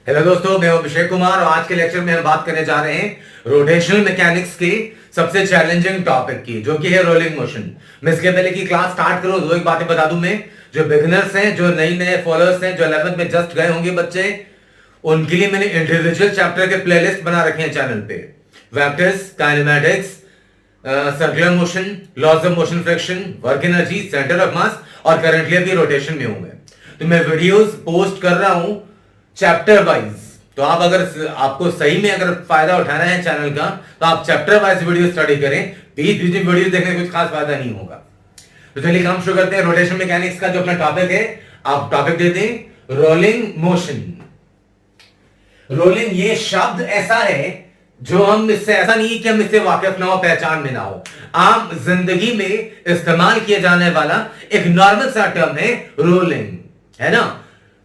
Hello दोस्तों, मैं अभिषेक कुमार और आज के लेक्चर में हम बात करने जा रहे हैं रोटेशनल मैकेनिक्स के सबसे चैलेंजिंग टॉपिक की, जो कि है रोलिंग मोशन। मैं इसके पहले की क्लास स्टार्ट करूं दो एक बातें बता दूं। मैं जो बिगिनर्स हैं, जो नई नए फॉलोअर्स हैं, जो 11th में जस्ट गए होंगे बच्चे, उनके लिए मैंने इंडिविजुअल चैप्टर के प्लेलिस्ट बना रखे हैं चैनल पे। Vectors, kinematics, circular motion, laws of motion friction, work energy, centre of mass और करंटली अभी रोटेशन में हूं मैं। तो मैं वीडियोस पोस्ट कर रहा हूं चैप्टर वाइज। तो आप अगर आपको सही में अगर फायदा उठाना है चैनल का, तो आप चैप्टर वाइज वीडियो स्टडी करें। बीच बीच में वीडियो देखने कुछ खास फायदा नहीं होगा। तो चलिए काम शुरू करते हैं। रोटेशन मैकेनिक्स का जो अपना टॉपिक है, आप टॉपिक दे दें रोलिंग मोशन। रोलिंग ये शब्द ऐसा है जो हम इससे, ऐसा नहीं कि हम इससे वाकिफ ना हो, पहचान में ना हो, आम जिंदगी में इस्तेमाल किया जाने वाला एक नॉर्मल सा टर्म है रोलिंग, है ना।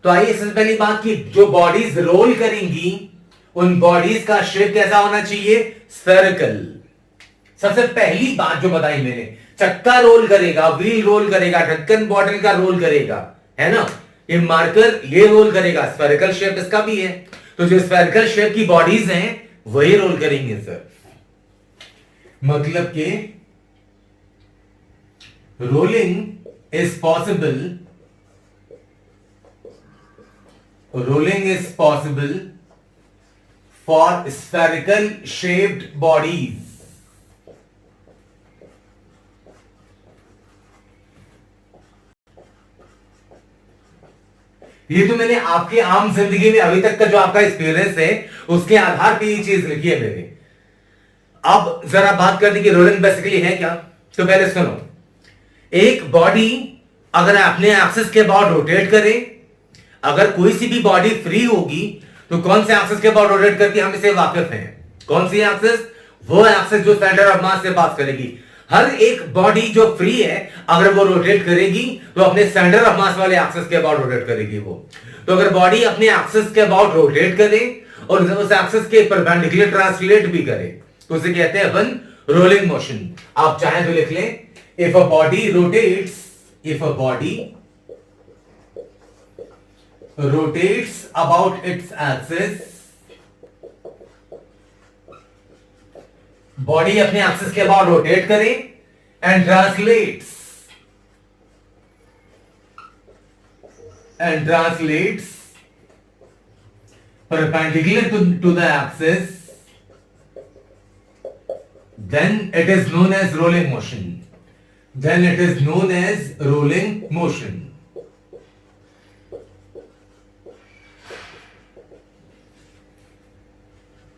तो आइए सबसे पहली बात की, जो बॉडीज रोल करेंगी उन बॉडीज का शेप कैसा होना चाहिए? स्फेरिकल। सबसे पहली बात जो बताई मैंने, चक्का रोल करेगा, व्हील रोल करेगा, ढक्कन बॉटल का रोल करेगा, है ना। ये मार्कर ये रोल करेगा, स्फेरिकल शेप इसका भी है। तो जो स्फेरिकल शेप की बॉडीज हैं वही रोल करेंगे सर। मतलब कि rolling is possible, rolling is possible for spherical shaped bodies. ये तो मैंने आपके आम जिंदगी में अभी तक का जो आपका एक्सपीरियंस है उसके आधार पर ये चीज लिखी है मैंने। अब जरा बात करते कि रोलिंग बेसिकली है क्या। तो पहले सुनो, एक बॉडी अगर अपने एक्सिस के अबाउट रोटेट करे, अगर कोई सी भी बॉडी फ्री होगी तो कौन से एक्सिस के अबाउट रोटेट करती है, हम इसे वाकिफ हैं। कौन सी एक्सिस? वो एक्सिस जो सेंटर ऑफ मास से पास करेगी। हर एक बॉडी जो फ्री है अगर वो रोटेट करेगी तो अपने सेंटर ऑफ मास वाले एक्सिस के अबाउट रोटेट करेगी वो। तो अगर बॉडी अपने एक्सिस के अबाउट रोटेट करे और उस एक्सिस के परपेंडिकुलर ट्रांसलेट भी करे तो उसे कहते हैं अपन रोलिंग मोशन। आप चाहें तो लिख लें, if a body rotates, if a body rotates about its axis, body अपने एक्सिस के अबाउट रोटेट करे and translates perpendicular to the axis, then it is known as rolling motion. Then it is known as rolling motion.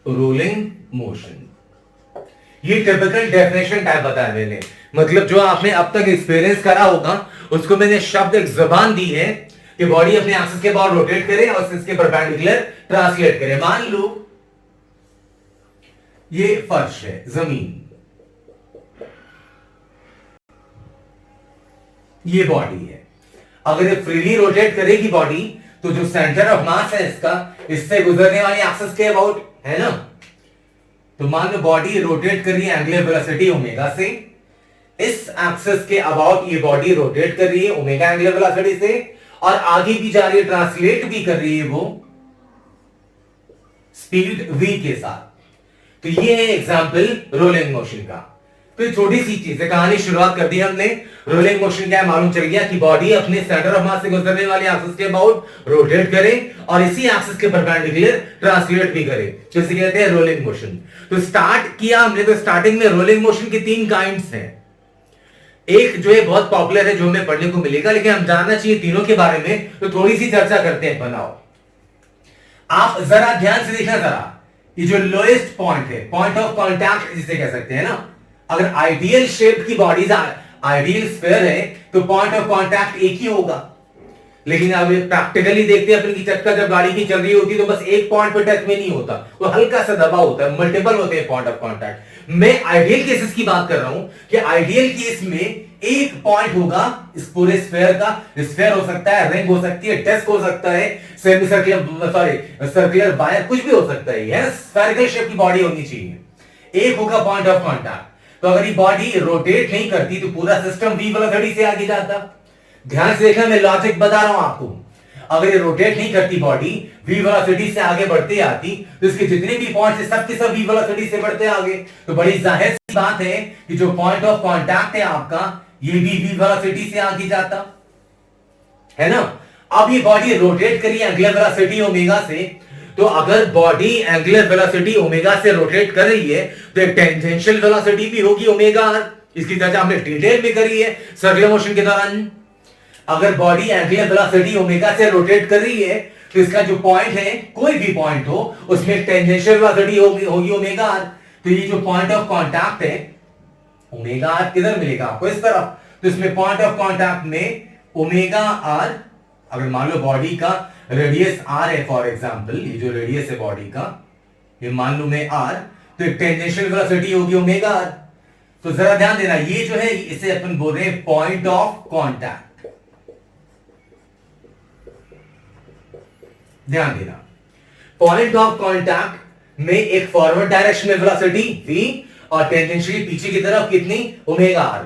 Rolling motion, ये typical definition type बताया मैंने। मतलब जो आपने अब तक एक्सपीरियंस करा होगा उसको मैंने शब्द एक जबान दी है कि बॉडी अपने एक्सिस के बाद रोटेट करे और इसके परपेंडिकुलर ट्रांसलेट करे। मान लो ये फर्श है, जमीन, ये बॉडी है। अगर ये फ्रीली रोटेट करेगी बॉडी तो जो सेंटर ऑफ मास है इसका, इससे गुजरने वाली एक्सिस के अबाउट, है ना। तो मान लो बॉडी रोटेट कर रही है एंगुलर वेलोसिटी ओमेगा से, इस एक्सिस के अबाउट ये बॉडी रोटेट कर रही है ओमेगा एंगुलर वेलोसिटी से और आगे भी जा रही है, ट्रांसलेट भी कर रही है वो स्पीड v के साथ। तो ये है एग्जांपल रोलिंग मोशन का। तो छोटी सी चीज है, कहानी शुरुआत कर दी हमने। रोलिंग मोशन क्या है मालूम चल गया कि बॉडी अपने सेंटर ऑफ मास से गुजरने वाली एक्सिस के अबाउट रोटेट करे और इसी एक्सिस के परपेंडिकुलर ट्रांसलेट भी करे, जिसे कहते हैं रोलिंग मोशन। तो स्टार्ट किया हमने, तो स्टार्टिंग में रोलिंग मोशन के 3 काइंड्स हैं। एक जो है बहुत पॉपुलर है, जो हमें पढ़ने को मिलेगा, लेकिन हम जानना चाहिए तीनों के बारे में, तो थोड़ी सी चर्चा करते हैं। बनाओ, आप जरा ध्यान से देखना, जरा ये जो लोएस्ट पॉइंट है, पॉइंट ऑफ कॉन्टैक्ट जिसे कह सकते हैं ना। अगर आइडियल शेप की बॉडीज, आइडियल स्फीयर है तो पॉइंट ऑफ कांटेक्ट एक ही होगा। लेकिन अब प्रैक्टिकली देखते हैं अपन की चक्का जब गाड़ी की चल रही होती है तो बस एक पॉइंट पे टच में नहीं होता, वो हल्का सा दबा होता है, मल्टीपल होते हैं पॉइंट ऑफ कांटेक्ट। मैं आइडियल केसेस की बात कर रहा हूं कि आइडियल केस में एक पॉइंट होगा इस पूरे स्फीयर का। स्फीयर हो सकता है, रिंग हो सकती है, डिस्क हो सकता है, semi circular, sorry circular wire, कुछ भी हो सकता है। स्फेरिकल शेप की बॉडी होनी चाहिए, एक होगा पॉइंट ऑफ कांटेक्ट। तो अगर ये बॉडी रोटेट नहीं करती तो पूरा सिस्टम v वेलोसिटी से आगे जाता। ध्यान से देखना, मैं लॉजिक बता रहा हूं आपको। अगर ये रोटेट नहीं करती बॉडी, v वेलोसिटी से आगे बढ़ती आती, तो इसके जितने भी पॉइंट्स है सब के सब v वेलोसिटी से बढ़ते आगे। तो बड़ी जाहिर सी बात है कि जो पॉइंट ऑफ कांटेक्ट है आपका, ये भी v वेलोसिटी से आगे जाता है ना। अब ये बॉडी रोटेट करी एंगुलर वेलोसिटी ओमेगा से, तो अगर बॉडी एंगुलर वेलोसिटी ओमेगा से रोटेट कर रही है तो एक टेंजेंशियल वेलोसिटी भी होगी ओमेगा r। इसकी चर्चा हमने डिटेल में करी है सर्कुलर मोशन के दौरान। अगर बॉडी एंगुलर वेलोसिटी ओमेगा से रोटेट कर रही है तो इसका जो पॉइंट है, कोई भी पॉइंट हो, उसमें टेंजेंशियल वेलोसिटी होगी ओमेगा r। तो ये जो पॉइंट ऑफ कांटेक्ट है ओमेगा r किधर मिलेगा आपको, इस तरफ। तो इसमें पॉइंट ऑफ कांटेक्ट में ओमेगा r, अगर मान लो बॉडी का रेडियस r है फॉर एग्जांपल, ये जो रेडियस है बॉडी का, ये मान लो मैं r, तो एक टेंजेंशियल वेलोसिटी होगी ओमेगा r। तो जरा ध्यान देना, ये जो है इसे अपन बोल रहे हैं पॉइंट ऑफ कांटेक्ट। ध्यान देना, पॉइंट ऑफ कांटेक्ट में एक फॉरवर्ड डायरेक्शन में वेलोसिटी v और टेंजेंशियली पीछे की तरफ कितनी, ओमेगा r।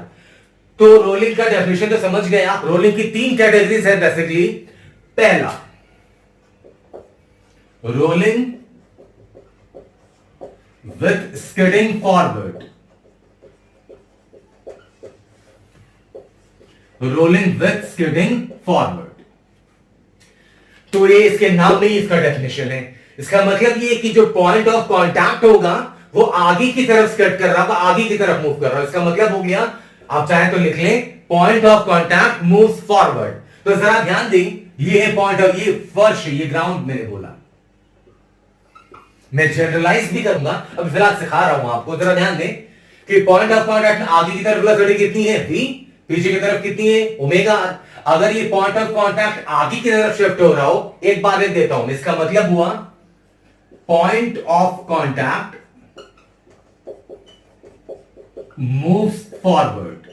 तो रोलिंग का डेफिनेशन तो समझ गए आप। रोलिंग की 3 कैटेगरीज है बेसिकली। पहला, rolling with skidding forward, rolling with skidding forward. तो ये इसके नाम में ही इसका डेफिनेशन है। इसका मतलब ये कि जो पॉइंट ऑफ कांटेक्ट होगा वो आगे की तरफ स्किड कर रहा होगा, आगे की तरफ मूव कर रहा है। इसका मतलब हो गया, आप चाहे तो लिख लें, point of contact moves forward. तो जरा ध्यान दें, ये है पॉइंट ऑफ, ये फर्श, ये ग्राउंड मैंने बोला। मैं जनरलाइज भी करूंगा, अब फिलहाल सिखा रहा हूं आपको। जरा ध्यान दें कि पॉइंट ऑफ कांटेक्ट आगे की तरफ वेलोसिटी कितनी है v, पीछे की तरफ कितनी है ओमेगा r। अगर ये पॉइंट ऑफ कांटेक्ट आगे की तरफ शिफ्ट हो रहा हो, एक बार लिख देता हूं, इसका मतलब हुआ point of contact moves forward.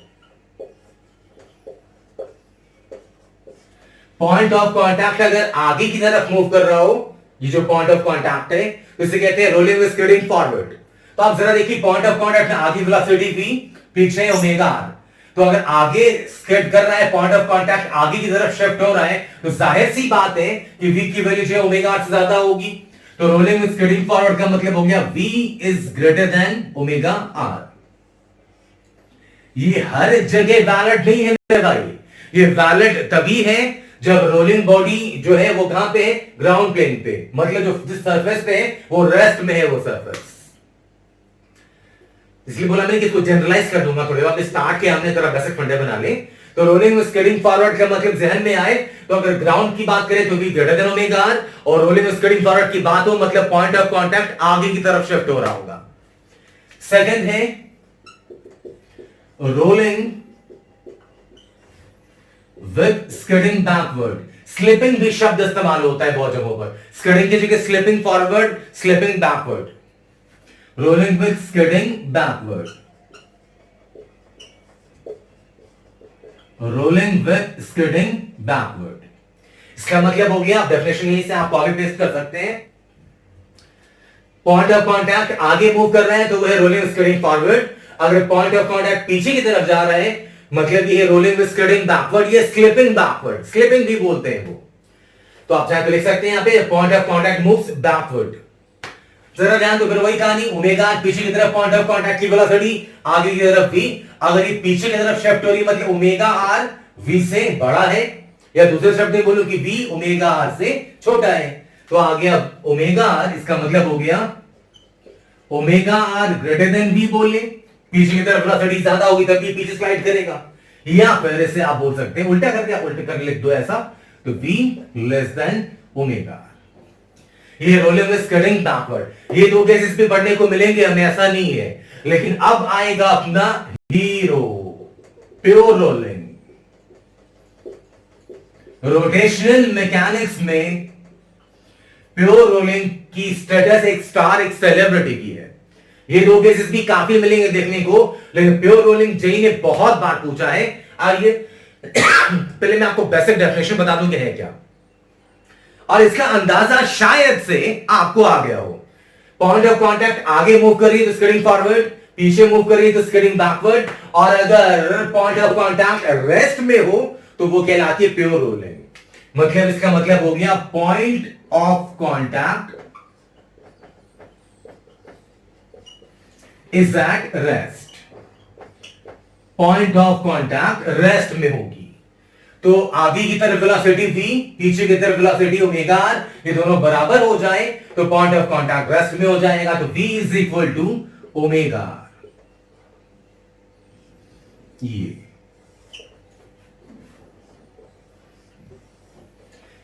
Point of contact अगर आगे की तरफ मूव कर रहा हो, ये जो पॉइंट ऑफ कांटेक्ट है, तो इसे कहते हैं रोलिंग विद स्किडिंग फॉरवर्ड। तो आप जरा देखिए, पॉइंट ऑफ कांटेक्ट में आगे वेलोसिटी v, पीछे ओमेगा r। तो अगर आगे स्किड कर रहा है, पॉइंट ऑफ कांटेक्ट आगे की तरफ शिफ्ट हो रहा है, तो जाहिर सी बात है कि v की वैल्यू जो है ओमेगा r से ज्यादा होगी। तो रोलिंग विद स्किडिंग फॉरवर्ड का मतलब हो गया v is greater than omega r। ये हर जगह वैलिड नहीं है मेरे भाई, ये वैलिड तभी है जब रोलिंग बॉडी जो है वो कहां पे है, ग्राउंड प्लेन पे, मतलब जो जिस सरफेस पे है वो रेस्ट में है वो सरफेस। इसलिए बोला मैंने कि इसको जनरलाइज कर दूंगा थोड़े बाद, स्टार्ट के हमने थोड़ा बेसिक फंडे बना ले। तो रोलिंग विद स्किडिंग फॉरवर्ड का मतलब जहन में आए, तो अगर ग्राउंड की बात करें तो v greater than omega r, और रोलिंग विद स्किडिंग फॉरवर्ड की बात हो मतलब पॉइंट ऑफ कांटेक्ट आगे की तरफ शिफ्ट हो रहा होगा। सेकंड है rolling with skidding backward. Slipping भी शब्द इस्तेमाल होता है बहुत जगहों पर, स्किडिंग की जगह slipping forward, slipping backward. Rolling with skidding backward, rolling with skidding backward. इसका मतलब हो गया, डेफिनेशन यहीं से आप कॉपी पेस्ट कर सकते हैं। पॉइंट ऑफ कांटेक्ट आगे मूव कर रहे हैं तो वह रोलिंग विद स्किडिंग फॉरवर्ड। अगर पॉइंट ऑफ कांटेक्ट पीछे की तरफ जा रहा है मतलब ये रोलिंग विद स्किडिंग बैकवर्ड, ये स्लिपिंग बैकवर्ड, स्लिपिंग भी बोलते हैं वो। तो आप चाहे तो लिख सकते हैं यहां पे point of contact moves backward. जरा ध्यान दो, फिर वही कहानी, ओमेगा पीछे की तरफ पॉइंट ऑफ कांटेक्ट की वेलोसिटी, आगे की तरफ v। अगर ये पीछे की तरफ शिफ्ट हो रही मतलब ओमेगा r v से बड़ा है, या दूसरे शब्द में बोलूं कि v ओमेगा r से छोटा है, तो आ गया ओमेगा r। इसका मतलब हो गया omega r greater than v बोले, पीछे की तरफ वेलोसिटी ज्यादा होगी तभी पीछे स्लाइड करेगा। या फिर इसे आप बोल सकते हैं उल्टा करके, आप उल्टा करके लिख दो ऐसा, तो v लेस देन ओमेगा। ये रोलिंग विद स्किडिंग बैकवर्ड, ये दो केसेस भी पढ़ने को मिलेंगे हमें, ऐसा नहीं है। लेकिन अब आएगा अपना hero, pure rolling. Rotational mechanics में प्योर रोलिंग की स्टेटस एक स्टार, एक सेलिब्रिटी की है। ये दो केसेस भी काफी मिलेंगे देखने को, लेकिन प्योर रोलिंग जेई ने बहुत बार पूछा है। आइए पहले मैं आपको बेसिक डेफिनेशन बता दूं कि है क्या, और इसका अंदाजा शायद से आपको आ गया हो। पॉइंट ऑफ कांटेक्ट आगे मूव कर रही है तो स्किडिंग फॉरवर्ड, पीछे मूव कर रही है तो स्किडिंग बैकवर्ड, और अगर पॉइंट ऑफ कांटेक्ट रेस्ट में हो तो वो कहलाती है प्योर रोलिंग। मतलब इसका मतलब हो गया point of contact is at rest, point of contact rest में होगी। तो आगे की तरफ वेलोसिटी v, पीछे की तरफ वेलोसिटी ओमेगा r, ये दोनों बराबर हो जाए तो पॉइंट ऑफ कांटेक्ट रेस्ट में हो जाएगा। तो v is equal to omega r। ये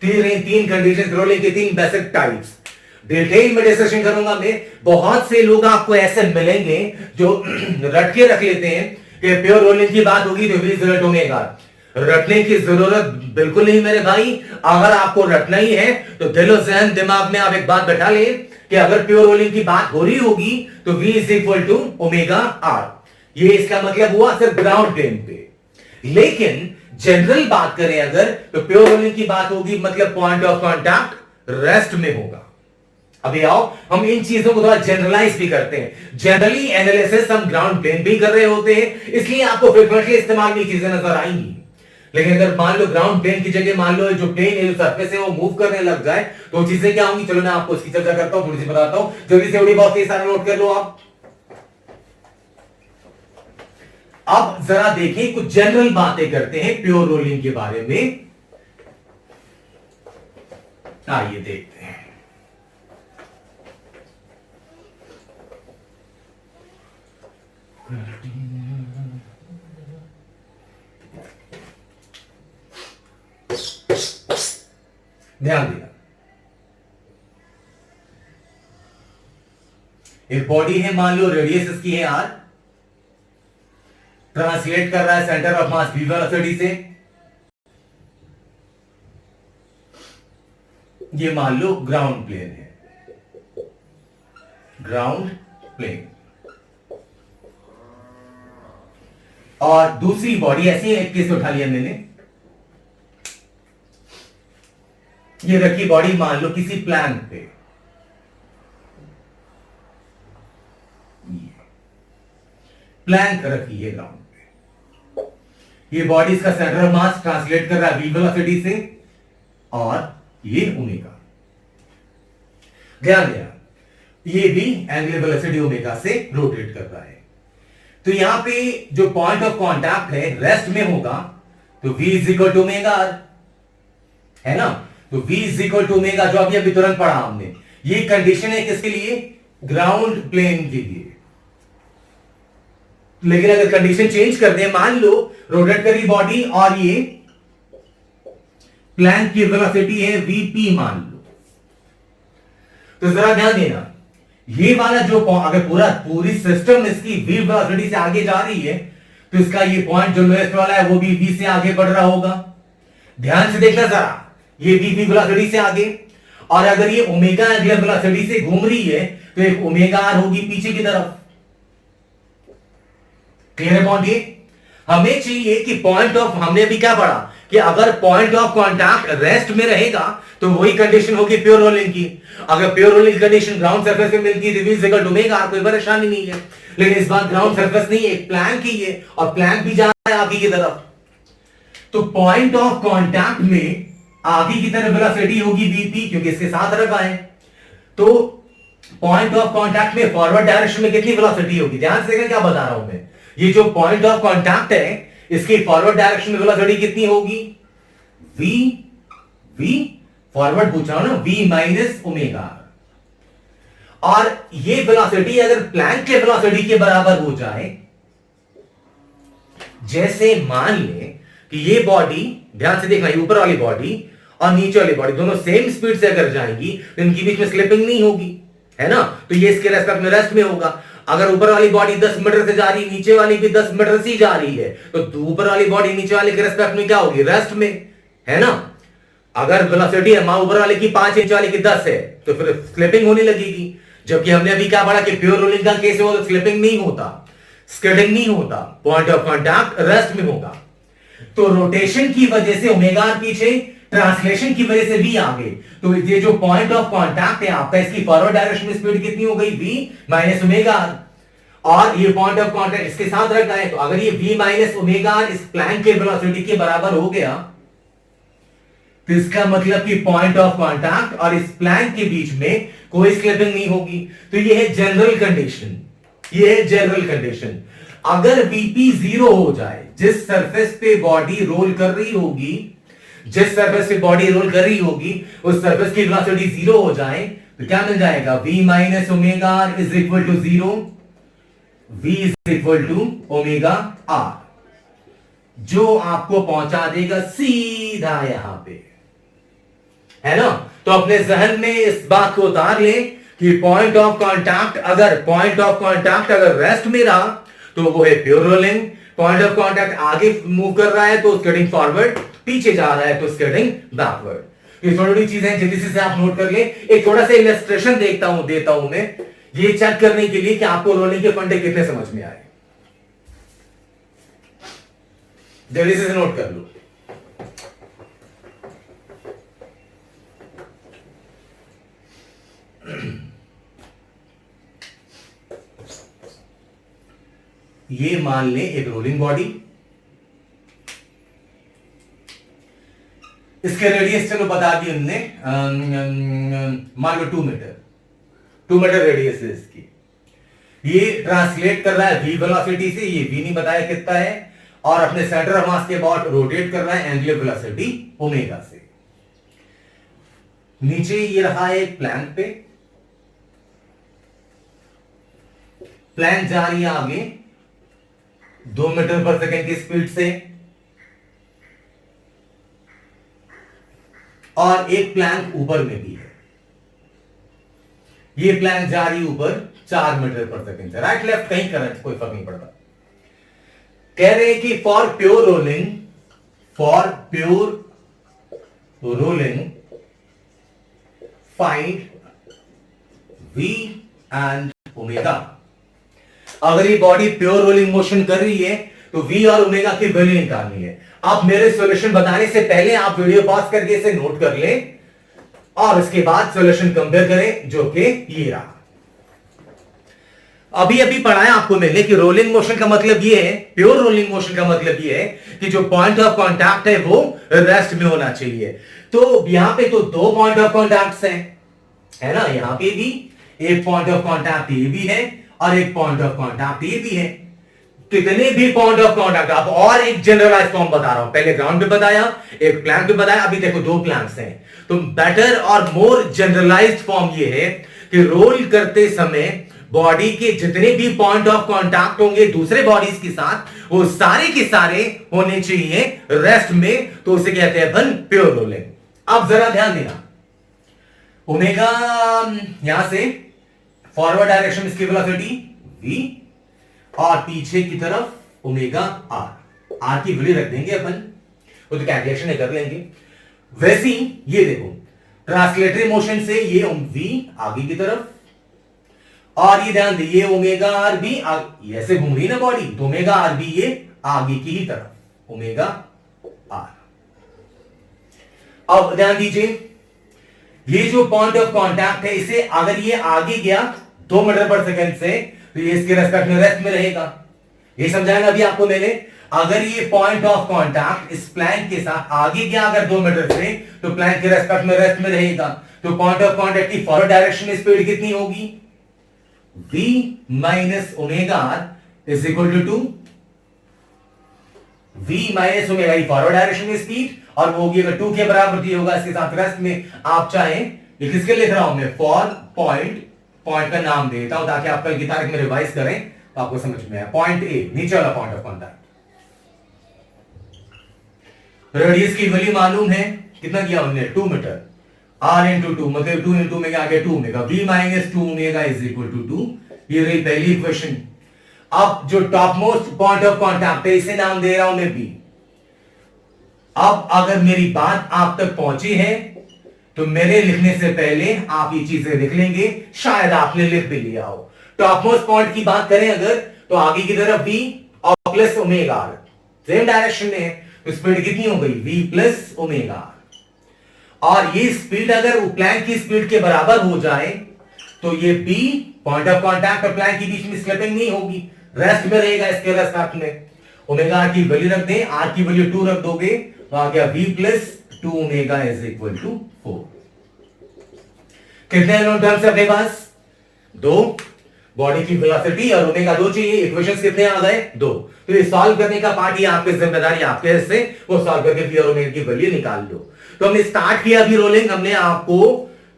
तीन कंडीशन, रोलिंग के तीन बेसिक टाइप्स डिटेल में डिस्कशन करूंगा मैं। बहुत से लोग आपको ऐसे मिलेंगे जो रट के रख लेते हैं कि प्योर रोलिंग की बात होगी तो v is equal to omega. रटने की जरूरत बिल्कुल नहीं मेरे भाई। अगर आपको रटना ही है तो दिलो जहन दिमाग में आप एक बात बैठा ले कि अगर प्योर रोलिंग की बात हो रही होगी तो v is equal to omega r। ये इसका मतलब हुआ सिर्फ ग्राउंड प्लेन पे। लेकिन जनरल बात करें अगर तो प्योर रोलिंग की बात होगी मतलब पॉइंट ऑफ कांटेक्ट रेस्ट में होगा। अभी आओ हम इन चीजों को थोड़ा जनरलाइज भी करते हैं। जनरली एनालिसिस हम ग्राउंड प्लेन भी कर रहे होते हैं, इसलिए आपको फ्रीक्वेंटली इस्तेमाल में चीजें नजर आएंगी। लेकिन अगर मान लो ग्राउंड प्लेन की जगह मान लो जो प्लेन है, जो सरफेस है, वो मूव करने लग जाए तो चीजें क्या होंगी, चलो मैं आपको इसकी चर्चा करता हूं, थोड़ी सी बताता हूं। जल्दी से, बहुत कई सारे नोट कर लो आप। अब जरा देखें, कुछ जनरल बातें करते हैं प्योर रोलिंग के बारे में। आइए देखते हैं। ध्यान देना, एक बॉडी है, मान लो रेडियस इसकी है r, ट्रांसलेट कर रहा है centre of mass v velocity से। ये मान लो ग्राउंड प्लेन है, ग्राउंड प्लेन। और दूसरी बॉडी ऐसी है, एक केस उठा लिया मैंने, ये रखी बॉडी मान लो किसी प्लैंक पे, प्लैंक रखी है ग्राउंड पे। ये बॉडी इसका सेंटर ऑफ मास ट्रांसलेट कर रहा है v वेलोसिटी से, और ये ओमेगा। ध्यान देना, ये भी एंगुलर वेलोसिटी ओमेगा से रोटेट कर रहा है। तो यहां पे जो पॉइंट ऑफ कांटेक्ट है रेस्ट में होगा तो v is equal to omega r, है ना। तो v is equal to omega, जो अभी तुरंत पढ़ा हमने। ये कंडीशन है किसके लिए, ग्राउंड प्लेन के लिए। लेकिन अगर कंडीशन चेंज कर दें, मान लो रोटेट करी बॉडी और ये प्लैंक की वेलोसिटी है vp मान लो, तो जरा ध्यान देना, ये वाला जो अगर पूरी सिस्टम इसकी v वेलोसिटी से आगे जा रही है तो इसका ये पॉइंट जो लोएस्ट वाला है वो भी v से आगे बढ़ रहा होगा। ध्यान से देखना जरा, ये v वेलोसिटी से आगे, और अगर ये ओमेगा एंगुलर वेलोसिटी से घूम रही है तो एक ओमेगा r होगी पीछे की तरफ। क्लियर है पॉइंट? ये हमें चाहिए कि पॉइंट ऑफ, हमने अभी क्या पढ़ा कि अगर पॉइंट ऑफ कांटेक्ट रेस्ट में रहेगा तो वही कंडीशन होगी प्योर रोलिंग की। अगर pure rolling condition ground surface पे मिलती है तो v is equal to omega r, कोई परेशानी नहीं है। लेकिन इस बार ग्राउंड सरफेस नहीं है, एक प्लैंक ही है, और प्लैंक भी जा रहा है आगे की तरफ। तो पॉइंट ऑफ कांटेक्ट में आगे की तरफ वेलोसिटी होगी vp, क्योंकि इसके साथ रखा है। तो पॉइंट ऑफ कांटेक्ट में फॉरवर्ड डायरेक्शन में कितनी वेलोसिटी होगी, ध्यान से देखना क्या बता रहा हूं मैं। ये जो पॉइंट ऑफ कांटेक्ट है इसकी फॉरवर्ड डायरेक्शन में वेलोसिटी कितनी होगी, v फॉरवर्ड पूछ रहा हूं ना, v माइनस ओमेगा। और ये वेलोसिटी अगर प्लैंक के वेलोसिटी के बराबर हो जाए, जैसे मान ले कि ये बॉडी, ध्यान से देखना, ये ऊपर वाली बॉडी और नीचे वाली बॉडी दोनों सेम स्पीड से अगर जाएंगी तो इनके बीच में स्लिपिंग नहीं होगी, है ना। तो ये इसके रेस्पेक्ट में रेस्ट में होगा। अगर ऊपर वाली बॉडी 10 मीटर से जा रही है, नीचे वाली भी 10 मीटर से जा रही है, तो ऊपर वाली बॉडी नीचे वाले के रेस्पेक्ट में क्या होगी, रेस्ट में, है ना। अगर वेलोसिटी है ऊपर वाले की 5, नीचे वाले की 10 है तो फिर स्लिपिंग होने लगेगी। जबकि हमने अभी क्या पढ़ा कि प्योर रोलिंग का केस हो तो स्लिपिंग नहीं होता, स्किडिंग नहीं होता, पॉइंट ऑफ कांटेक्ट रेस्ट में होगा। तो रोटेशन की वजह से ओमेगा पीछे, ट्रांसलेशन की वजह से v आगे। तो ये जो पॉइंट ऑफ कांटेक्ट है आपका, इसकी फॉरवर्ड डायरेक्शन में स्पीड कितनी हो गई, v माइनस ओमेगा। और ये पॉइंट ऑफ कांटेक्ट इसके साथ रखा है, तो अगर ये v माइनस ओमेगा इस प्लैंक के वेलोसिटी के बराबर हो गया तो इसका मतलब कि पॉइंट ऑफ कांटेक्ट और इस प्लैंक के बीच में कोई स्लिपिंग नहीं होगी। तो ये है जनरल कंडीशन, ये है जनरल कंडीशन। अगर वीपी 0 हो जाए, जिस सरफेस पे बॉडी रोल कर रही होगी, जिस सरफेस पे बॉडी रोल कर रही होगी उस सरफेस की वेलोसिटी 0 हो जाए तो क्या मिल जाएगा, v minus omega R is equal to 0, v is equal to omega R, जो आपको पहुंचा देगा सीधा यहां पे, है ना। तो अपने जहन में इस बात को उतार ले कि पॉइंट ऑफ कांटेक्ट अगर रेस्ट में रहा तो वो है pure rolling. Point of contact आगे मूव कर रहा है तो स्केटिंग फॉरवर्ड, पीछे जा रहा है तो स्केटिंग बैकवर्ड। ये थोड़ी थोड़ी चीजें जल्दी से आप नोट कर ले। एक थोड़ा सा इलस्ट्रेशन देता हूं मैं, ये चेक करने के लिए कि आपको रोलिंग के फंडे कितने समझ में आए। जल्दी से नोट कर लो। ये मान ले एक रोलिंग बॉडी, इसके रेडियस चलो बता दी हमने, मान लो 2 मीटर रेडियस है इसकी। ये ट्रांसलेट कर रहा है v वेलोसिटी से, ये v नहीं बताया कितना है, और अपने सेंटर ऑफ मास के अबाउट रोटेट कर रहा है एंगुलर वेलोसिटी ओमेगा से। नीचे ये रहा एक प्लैंक पे, प्लैंक जा रही है आगे 2 मीटर पर सेकेंड की स्पीड से, और एक प्लैंक ऊपर में भी है। ये प्लैंक जा रही ऊपर 4 मीटर पर सेकेंड से, राइट लेफ्ट कहीं करंट कोई फर्क नहीं पड़ता। कह रहे हैं कि for pure rolling find v and omega. अगर ये बॉडी प्योर रोलिंग मोशन कर रही है तो v और ओमेगा की वैल्यू निकालनी है। आप मेरे सॉल्यूशन बताने से पहले आप वीडियो पॉज करके इसे नोट कर लें और उसके बाद सॉल्यूशन कंपेयर करें, जो कि ये रहा। अभी अभी पढ़ाया आपको मैंने कि रोलिंग मोशन का मतलब ये है, प्योर रोलिंग मोशन का मतलब ये है कि जो पॉइंट ऑफ कांटेक्ट है वो रेस्ट में होना चाहिए। तो यहां पे तो 2 पॉइंट ऑफ कांटेक्ट हैं, है ना। यहां पे भी एक पॉइंट ऑफ कांटेक्ट ये भी है और एक पॉइंट ऑफ कांटेक्ट ये भी है। कितने भी पॉइंट ऑफ कांटेक्ट, आप और एक जनरलाइज फॉर्म बता रहा हूं, पहले ग्राउंड पे बताया, एक प्लैंक पे बताया, अभी देखो 2 प्लैंक्स हैं। तो बेटर और मोर जनरलाइज्ड फॉर्म ये है कि रोल करते समय बॉडी के जितने भी पॉइंट ऑफ कांटेक्ट होंगे दूसरे बॉडीज के साथ, वो सारे के सारे होने चाहिए रेस्ट में, तो उसे कहते हैं अपन प्योर रोलिंग। अब जरा ध्यान देना, ओमेगा यहां से फॉरवर्ड डायरेक्शन में इसकी वेलोसिटी v और पीछे की तरफ ओमेगा r की वैल्यू रख देंगे अपन, वो तो कैलकुलेशन कर लेंगे। वैसे ही ये देखो ट्रांसलेटरी मोशन से ये v आगे की तरफ, और ये ध्यान दीजिए ओमेगा आर भी ऐसे घूम रही ना बॉडी, तो ओमेगा आर भी ये आगे की ही तरफ, ओमेगा आर। अब ध्यान दीजिए ये जो पॉइंट ऑफ कांटेक्ट है, इसे अगर ये आगे गया 2 मीटर पर सेकंड से तो ये इसके रेस्पेक्ट में रेस्ट में रहेगा। ये समझाएगा अभी आपको मैंने। अगर ये पॉइंट ऑफ कांटेक्ट इस प्लैंक के साथ आगे गया अगर 2 मीटर से, तो प्लैंक के रेस्पेक्ट में रेस्ट में रहेगा। तो पॉइंट ऑफ कांटेक्ट की फॉरवर्ड डायरेक्शन में स्पीड कितनी होगी, v minus omega R is equal to 2 v minus omega की फॉरवर्ड डायरेक्शन में स्पीड, और वो होगी अगर 2 के बराबर भी होगा इसके साथ रेस्ट में। आप चाहें, ये किसके लिख रहा हूं मैं, फॉर पॉइंट का नाम देता हूं ताकि आप कल की तारीख में रिवाइज करें तो आपको समझ में आए। पॉइंट ए, नीचे वाला पॉइंट ऑफ कांटेक्ट, रेडियस की वैल्यू मालूम है, कितना किया हमने 2 मीटर, r इंटू 2 मतलब 2 इंटू ओमेगा आगे 2 omega, v minus 2 omega is equal to 2। ये रही पहली इक्वेशन। अब जो top most point of contact है इसे नाम दे रहा हूं मैं b। अब अगर मेरी बात आप तक पहुंची है तो मेरे लिखने से पहले आप ये चीजें लिख लेंगे, शायद आपने लिख भी लिया हो। टॉप मोस्ट पॉइंट की बात करें अगर, तो आगे की तरफ v और plus omega R, same direction में है, तो स्पीड कितनी हो गई, v प्लस ओमेगा आर। और ये स्पीड अगर प्लैंक की स्पीड के बराबर हो जाए तो ये b पॉइंट ऑफ कांटेक्ट और प्लैंक के बीच में स्लिपिंग नहीं होगी, रेस्ट में रहेगा इसके रेस्पेक्ट में। ओमेगा आर की वैल्यू रख दें, आर की वैल्यू 2 रख दोगे तो आ गया v plus 2 omega is equal to 4। कितने अननोन टर्म्स है अपने पास? दो। बॉडी की वेलोसिटी और ओमेगा दो चाहिए। इक्वेशंस कितने आ गए? दो। तो ये सॉल्व करने का पार्ट, ये आपकी जिम्मेदारी, आपके हिस्से, वो सॉल्व करके पी और ओमेगा की वैल्यू निकाल दो। तो हमने स्टार्ट किया अभी रोलिंग, हमने आपको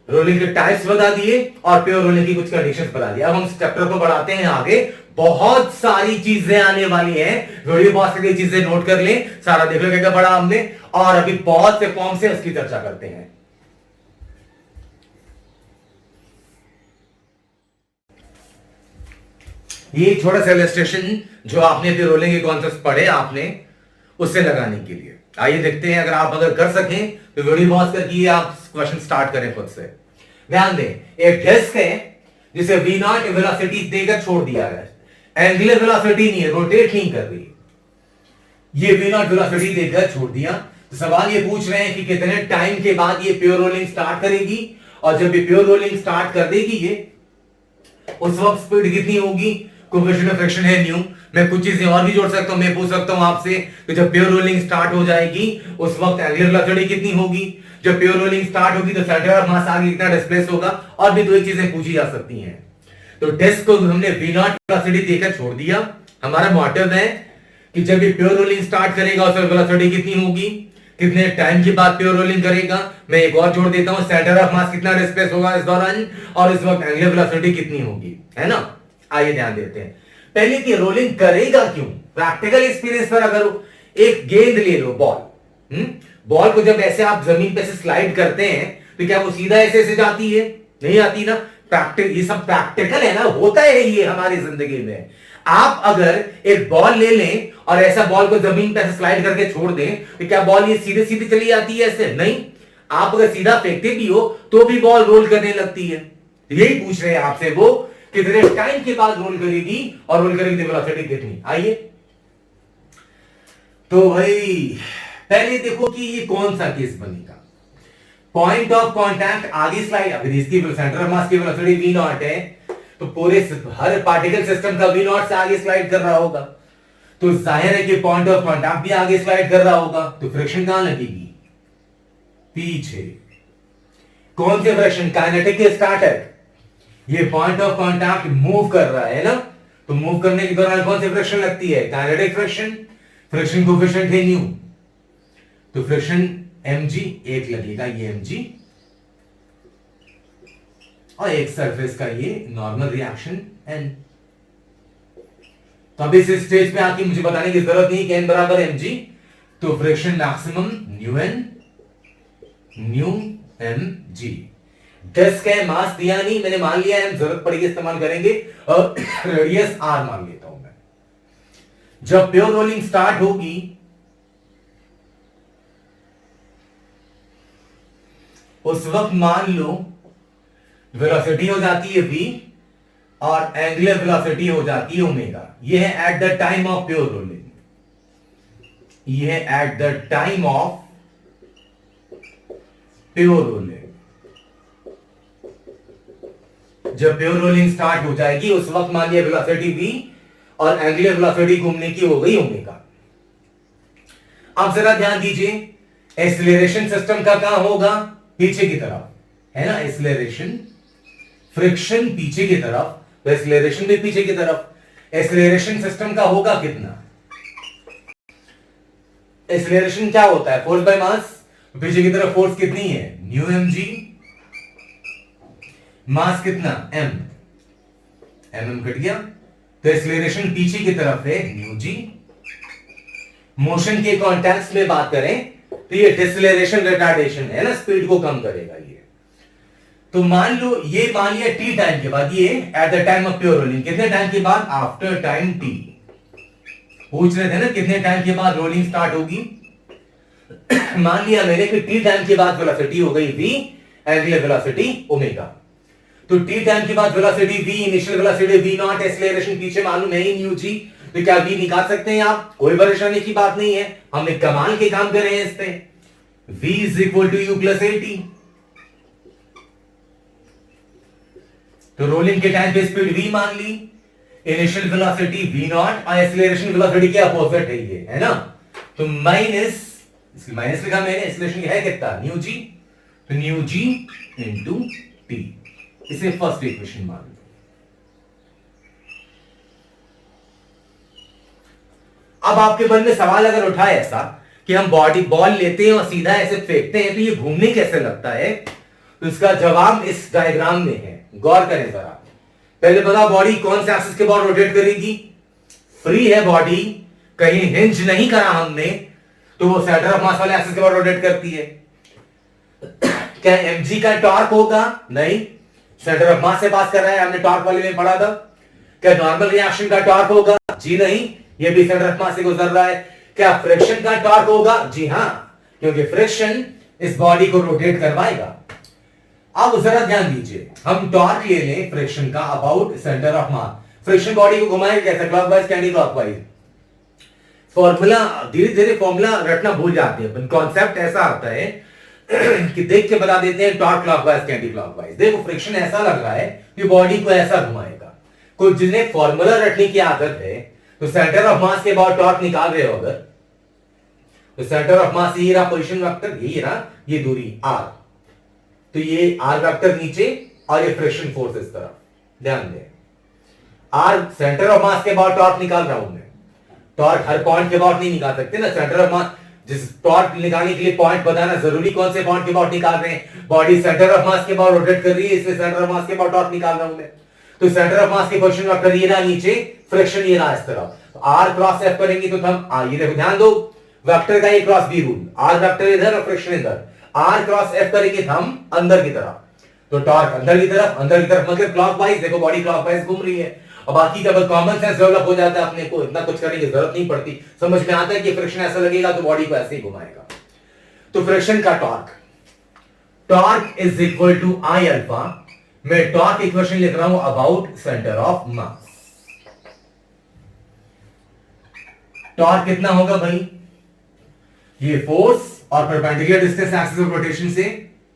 रोलिंग के टाइप्स बता दिए और प्योर रोलिंग की कुछ कंडीशंस बता दिया। अब हम चैप्टर को बढ़ाते हैं आगे। बहुत सारी चीजें आने वाली हैं, वीडियो बहुत सारी चीजें नोट कर लें, सारा देख लो क्या पढ़ा हमने, और अभी बहुत से फॉर्म से उसकी चर्चा करते हैं। ये छोटा सा इलस्ट्रेशन जो आपने अभी रोलिंग के कॉन्सेप्ट पढ़े आपने, उससे लगाने के लिए आइए देखते हैं। अगर कर सकें तो वीडियो पॉज करके आप क्वेश्चन स्टार्ट करें खुद से। ध्यान दें, एक डिस्क है जिसे वी नॉट वेलोसिटी देकर छोड़ दिया है, एंगुलर वेलोसिटी नहीं है, रोटेट नहीं कर रही, ये वी नॉट वेलोसिटी देकर छोड़ दिया। तो सवाल ये पूछ रहे हैं कि कितने टाइम के बाद ये प्योर रोलिंग स्टार्ट करेगी, और जब ये प्योर रोलिंग स्टार्ट कर देगी ये, उस वक्त स्पीड कितनी होगी? कोएफिशिएंट ऑफ फ्रिक्शन है न्यू। मैं कुछ चीजें और भी जोड़ सकता हूं, मैं पूछ सकता हूं आपसे कि जब प्योर रोलिंग स्टार्ट हो जाएगी उस वक्त एंगुलर वेलोसिटी कितनी होगी? जब प्योर रोलिंग स्टार्ट होगी तो सेंटर ऑफ मास आगे कितना डिस्प्लेस होगा? और भी दो एक चीजें पूछी जा सकती हैं। तो डिस्क को हमने वी नॉट वेलोसिटी देकर छोड़ दिया। हमारा मोटिव है कि जब ये प्योर रोलिंग स्टार्ट करेगा उस वक्त वेलोसिटी कितनी होगी, कितने टाइम के बाद प्योर रोलिंग करेगा। मैं एक और जोड़ देता हूं, सेंटर ऑफ मास कितना डिस्प्लेस होगा इस दौरान, और इस वक्त एंगुलर वेलोसिटी कितनी होगी, है ना। आइए ध्यान देते हैं पहले कि रोलिंग करेगा क्यों। प्रैक्टिकल एक्सपीरियंस पर अगर एक गेंद ले लो, बॉल को जब ऐसे आप जमीन पे से स्लाइड करते हैं तो क्या वो सीधा ऐसे ऐसे जाती है? नहीं आती ना। ये सब प्रैक्टिकल है ना, होता है ये हमारी जिंदगी में। आप अगर एक बॉल ले लें और ऐसा बॉल को जमीन पे स्लाइड करके छोड़ दें तो क्या बॉल ये सीधे सीधे चली जाती है? ऐसे नहीं। आप अगर सीधा फेंकते भी हो तो भी बॉल रोल करने लगती है। यही पूछ रहे हैं आपसे, वो कितने टाइम के बाद रोल करेगी और रोल करेगी तो वेलोसिटी कितनी। आइए तो भाई पहले देखो कि ये कौन सा केस बनेगा। पॉइंट ऑफ कांटेक्ट आगे स्लाइड, अगर इसकी सेंटर ऑफ मास की वेलोसिटी वी नॉट है तो पूरे हर पार्टिकल सिस्टम का वी नॉट से आगे स्लाइड कर रहा होगा, तो जाहिर है कि पॉइंट ऑफ कांटेक्ट भी आगे स्लाइड कर रहा होगा, तो फ्रिक्शन कहां लगेगी? पीछे। कौन से फ्रिक्शन? काइनेटिक के स्टार्टर। ये पॉइंट ऑफ कांटेक्ट मूव कर रहा है ना, तो मूव करने के दौरान कौन सी फ्रिक्शन लगती है? Kinetic friction. फ्रिक्शन कोएफिशिएंट है न्यू, तो फ्रिक्शन mg एक लगेगा, ये mg, और एक सरफेस का ये नॉर्मल रिएक्शन n। तो अब इस स्टेज पे आके मुझे बताने की जरूरत नहीं कि n बराबर mg, तो friction maximum mu n mu mg। Disc है, मास दिया नहीं, मैंने मान लिया है, जरूरत पड़ेगी इस्तेमाल करेंगे, और रेडियस r मान लेता हूं मैं। जब प्योर रोलिंग स्टार्ट होगी उस वक्त मान लो वेलोसिटी हो जाती है v और एंगुलर वेलोसिटी हो जाती है ओमेगा। ये है eight the time of pure rolling, ये है eight the time of pure rolling. जब प्योर रोलिंग स्टार्ट हो जाएगी उस वक्त मान लिया वेलोसिटी v और एंगुलर वेलोसिटी घूमने की हो गई ओमेगा। अब जरा ध्यान दीजिए, एक्सीलरेशन सिस्टम का कहां होगा? पीछे की तरफ, है ना। एक्सीलरेशन, फ्रिक्शन पीछे की तरफ, तो एक्सीलरेशन भी पीछे की तरफ। एक्सीलरेशन सिस्टम का होगा कितना? एक्सीलरेशन क्या होता है? Force by mass. पीछे की तरफ फोर्स कितनी है? Mu mg। मास कितना? m कट गया, तो एक्सीलरेशन पीछे की तरफ है न्यू g। मोशन के कॉन्टेक्स्ट में बात करें तो ये डिसलेरेशन रिटार्डेशन है ना, स्पीड को कम करेगा ये। तो मान लो ये मान लिया t टाइम के बाद, ये eight the time of pure rolling. कितने टाइम के बाद? After time t। पूछ रहे थे ना कितने टाइम के बाद रोलिंग स्टार्ट होगी। मान लिया मैंने कि t टाइम के बाद वेलोसिटी हो गई v, एंगुलर वेलोसिटी ओमेगा। तो t टाइम के बाद velocity v, initial velocity v not, acceleration पीछे मालूम है ही न्यू g, तो क्या v निकाल सकते हैं आप? कोई परेशानी की बात नहीं है, हम एक कमाल के काम कर रहे हैं इस पे। v is equal to u plus at। तो रोलिंग के टाइम पे स्पीड v मान ली, इनिशियल वेलोसिटी v नॉट और एक्सीलरेशन वेलोसिटी के अपोजिट है ये, है ना। तो माइनस इसकी माइनस लिखा मैंने, एक्सेलरेशन है कितना, न्यू जी, तो न्यू जी इंटू टी, इसे फर्स्ट इक्वेशन मान लो। अब आपके मन में सवाल अगर उठा ऐसा कि हम बॉडी बॉल लेते हैं और सीधा ऐसे फेंकते हैं तो ये घूमने कैसे लगता है, तो इसका जवाब इस डायग्राम में है, गौर करें जरा। पहले बताओ बॉडी कौन से एक्सिस के बाद रोटेट करेगी, फ्री है बॉडी, कहीं हिंज नहीं करा हमने, तो वो सेंटर ऑफ मास वाले एक्सिस के बाद रोटेट करती है। क्या mg का टॉर्क होगा, नहीं, सेंटर ऑफ मास से पास कर रहा है, हमने टॉर्क वाले में पढ़ा था। क्या नॉर्मल रिएक्शन का टॉर्क होगा, जी नहीं, ये भी सेंटर ऑफ मास से गुजर रहा है। क्या फ्रिक्शन का टॉर्क होगा, जी हां, क्योंकि फ्रिक्शन इस बॉडी को रोटेट करवाएगा। अब जरा ध्यान दीजिए, हम टॉर्क ले लें फ्रिक्शन का about centre of mass, friction body को घुमाएगा कैसे, क्लॉकवाइज एंटी क्लॉकवाइज। फॉर्मूला धीरे धीरे फॉर्मूला रटना भूल जाते हैं, कॉन्सेप्ट ऐसा आता है कि देख के बता देते हैं टॉर्क क्लॉकवाइज एंटी क्लॉकवाइज। देखो फ्रिक्शन ऐसा लग रहा है कि बॉडी को ऐसा घुमाएगा। कोई जिन्हें फॉर्मूला रटने की आदत है तो सेंटर ऑफ मास के बाद टॉर्क निकाल रहे हो अगर, तो सेंटर ऑफ मास ये रहा पोजीशन वेक्टर, यही रहा, ये दूरी r, तो ये r वेक्टर नीचे और ये फ्रिक्शन फोर्स इस तरफ, ध्यान दें। r सेंटर ऑफ मास के बाद टॉर्क निकाल रहा हूं मैं, टॉर्क हर पॉइंट के बाद नहीं निकाल सकते ना, सेंटर ऑफ मास जिस टॉर्क निकालने के लिए पॉइंट बताना जरूरी, कौन से पॉइंट के बाद निकाल रहे हैं, बॉडी सेंटर ऑफ मास के बाद रोटेट कर रही है, इसलिए सेंटर ऑफ मास के बाद टॉर्क निकाल रहा हूं मैं। तो सेंटर ऑफ मास के पोजीशन वेक्टर ये रहा नीचे, फ्रिक्शन ये रहा इस तरफ, तो r क्रॉस f करेंगे तो हम ये देखो ध्यान दो, वेक्टर का ये cross b rule, r vector इधर और फ्रिक्शन इधर, r क्रॉस f करेंगे हम अंदर की तरफ, तो टॉर्क अंदर की तरफ मतलब क्लॉकवाइज, देखो बॉडी क्लॉकवाइज घूम रही है। और बाकी का कॉमन सेंस डेवलप हो जाता है अपने को, इतना कुछ करने की जरूरत नहीं पड़ती, समझ में आता है कि फ्रिक्शन ऐसा लगेगा तो बॉडी को ऐसे ही घुमाएगा। तो फ्रिक्शन का torque is equal to I alpha, मैं टॉर्क इक्वेशन लिख रहा हूं about centre of mass. Torque कितना होगा भाई, ये फोर्स और perpendicular distance axis of rotation से,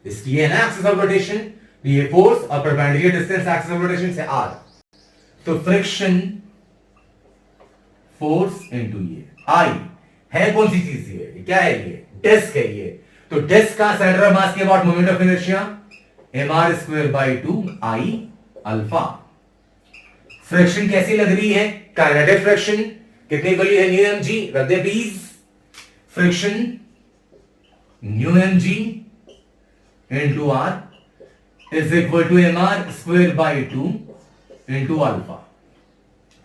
इसकी है ना एक्सिस ऑफ रोटेशन, ये फोर्स और perpendicular distance axis of rotation से r, तो फ्रिक्शन फोर्स इनटू ये आई है कौन सी चीज, ये क्या है, ये डिस्क है ये, तो डिस्क का सेंटर ऑफ मास के about moment of inertia mr square by 2 I alpha. Friction कैसी लग रही है, काइनेटिक फ्रिक्शन, कितनी वैल्यू है, न्यू mg, रख दे please, friction mu mg into r is equal to mr square by 2 into alpha.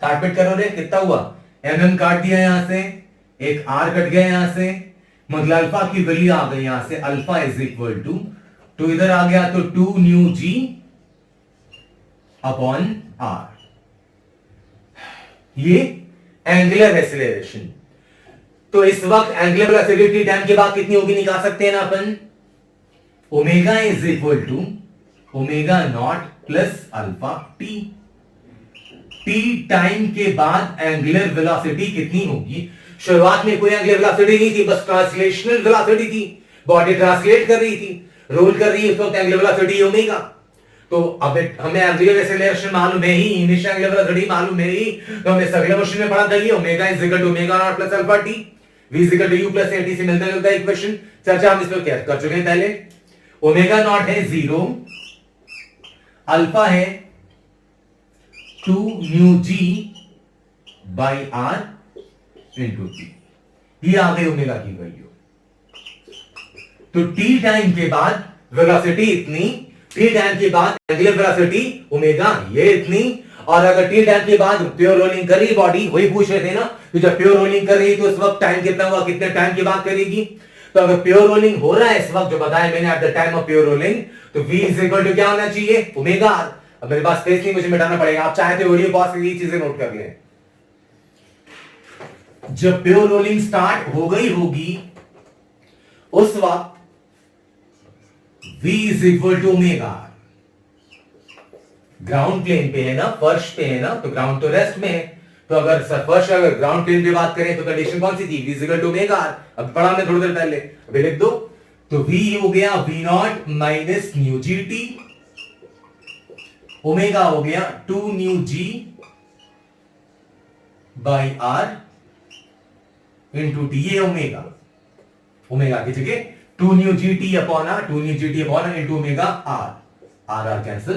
काटपिट करो रे, कितना हुआ, mm काट दिया यहां से, एक r कट गया यहां से, मतलब अल्फा की वैल्यू आ गई यहां से, अल्फा इज इक्वल टू इधर आ गया तो 2 न्यू g अपॉन r, ये एंगुलर एक्सीलरेशन। तो इस वक्त एंगुलर वेलोसिटी टाइम के बाद कितनी होगी निकाल सकते हैं ना अपन, omega is equal to omega naught plus alpha t. T time के बाद एंगुलर वेलोसिटी कितनी होगी, शुरुआत में कोई एंगुलर वेलोसिटी नहीं थी, बस ट्रांसलेशनल वेलोसिटी थी, बॉडी ट्रांसलेट कर रही थी, रोल कर रही है, उस वक्त एंगुलर वेलोसिटी ओमेगा। तो अब हमें एंगुलर एक्सीलरेशन मालूम है ही, इनिशियल एंगुलर वेलोसिटी मालूम है ही, तो हमने सर्कुलर मोशन में पढ़ा था ये omega is equal to omega naught plus alpha T, v is equal to u plus at से मिलता जुलता इक्वेशन, चर्चा हम इस पर कर चुके हैं पहले। ओमेगा नॉट है 0, अल्फा है 2 new g by r into T, ये आ गई ओमेगा की वैल्यू। तो टी टाइम के बाद वेलोसिटी इतनी, टी टाइम के बाद एंगुलर वेलोसिटी ओमेगा ये इतनी, और अगर टी टाइम के बाद प्योर रोलिंग कर रही बॉडी, वही पूछ रहे थे ना कि जब प्योर रोलिंग कर रही तो उस वक्त टाइम कितना हुआ, कितने टाइम के बाद करेगी, तो अगर प्योर रोलिंग हो रहा है इस वक्त जो बताया मैंने eight the time of pure rolling, तो v इज इक्वल टू क्या होना चाहिए, ओमेगा। अब मेरे पास स्पेस नहीं, मुझे मिटाना पड़ेगा, आप चाहे तो वीडियो पॉज करके ये चीजें नोट कर लें। जब प्योर रोलिंग स्टार्ट हो गई होगी उस वक्त v is equal to omega, ground plane पे है ना, फर्श पे है ना, तो ग्राउंड तो रेस्ट में है, तो अगर फर्श अगर ग्राउंड प्लेन पे बात करें तो कंडीशन कौन सी थी, v is equal to omega. अब पढ़ा हमने थोड़ी देर पहले, अभी लिख दो, तो v हो गया v naught minus mu G T, omega हो गया 2 mu G by R into T, ये ओमेगा। ओमेगा की जगह 2 mu G T upon R, 2 mu G T upon R into omega R, R R cancel.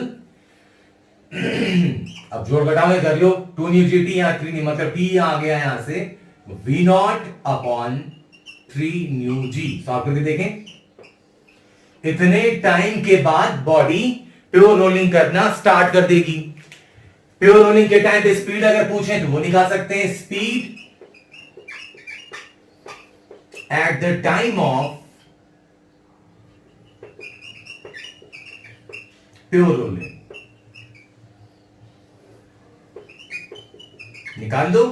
अब जोड़ घटाओ कर लो, 2 mu G T यहां 3 मतलब टी आ गया यहां से V naught upon 3 mu G. Solve करके देखें, इतने टाइम के बाद बॉडी प्योर रोलिंग करना स्टार्ट कर देगी। प्योर रोलिंग के टाइम पे स्पीड अगर पूछें तो वो निकाल सकते हैं, speed at the time of pure rolling निकाल दो।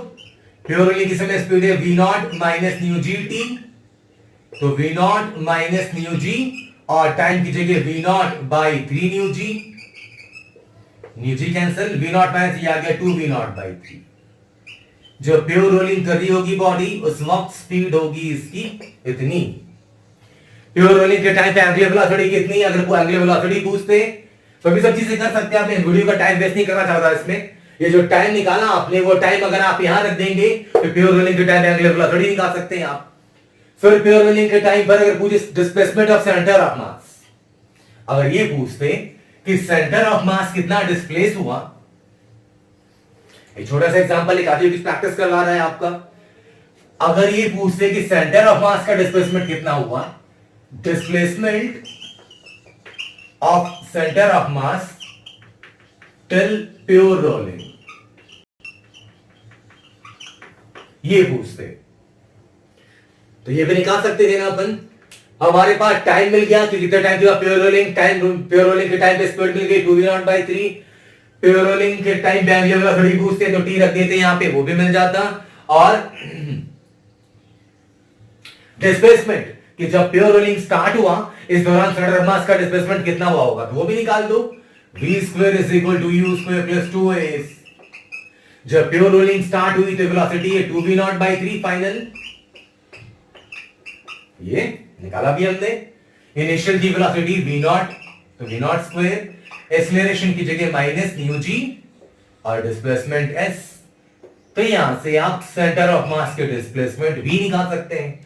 प्योर रोलिंग की समय स्पीड है V naught minus mu G T, तो V naught minus mu G और टाइम की जगह V naught by 3 mu G, mu G cancel, V naught minus ये आ गया 2 वी नॉट बाई 3। जो प्योर रोलिंग कर रही होगी बॉडी उस वक्त स्पीड होगी इसकी इतनी। प्योर रोलिंग के टाइम पे एंगुलर वेलोसिटी कितनी, अगर वो एंगुलर वेलोसिटी पूछते तो भी सब चीजें कर सकते हैं। आपने वीडियो का टाइम वेस्ट नहीं करना चाहता इसमें, ये जो टाइम निकाला आपने वो टाइम अगर आप यहां रख देंगे तो प्योर रोलिंग के टाइम एंगुलर वेलोसिटी निकाल सकते हैं आप। फिर प्योर रोलिंग के टाइम पर अगर पूछे डिस्प्लेसमेंट ऑफ सेंटर ऑफ मास, अगर ये पूछते कि सेंटर ऑफ मास कितना डिस्प्लेस हुआ, एक छोटा सा एग्जांपल एक आदमी की प्रैक्टिस करवा रहा है आपका। अगर ये पूछते कि सेंटर ऑफ मास का डिस्प्लेसमेंट कितना हुआ, displacement of centre of mass till pure rolling, ये पूछते तो ये भी निकाल सकते थे ना अपन। हमारे पास टाइम मिल गया कि कितना टाइम दिया pure rolling, time pure rolling के टाइम पे स्पीड मिल गई 2 V naught by 3। Pure rolling के टाइम पे एंगुलर वेलोसिटी पूछते तो टी रख देते यहां पे, वो भी मिल जाता। और डिस्प्लेसमेंट कि जब प्योर रोलिंग स्टार्ट हुआ इस दौरान सेंटर ऑफ मास का डिस्प्लेसमेंट कितना हुआ होगा तो वो भी निकाल दो, v square is equal to u square plus 2s। जब प्योर रोलिंग स्टार्ट हुई तो वेलोसिटी है 2 वी नॉट बाई 3 फाइनल, ये निकाला भी हमने। इनिशियल की वेलोसिटी v नॉट, तो v नॉट स्क्वायर, एक्सीलरेशन की जगह माइनस न्यू जी और डिस्प्लेसमेंट s। तो यहां से आप सेंटर ऑफ मास के डिस्प्लेसमेंट भी निकाल सकते हैं।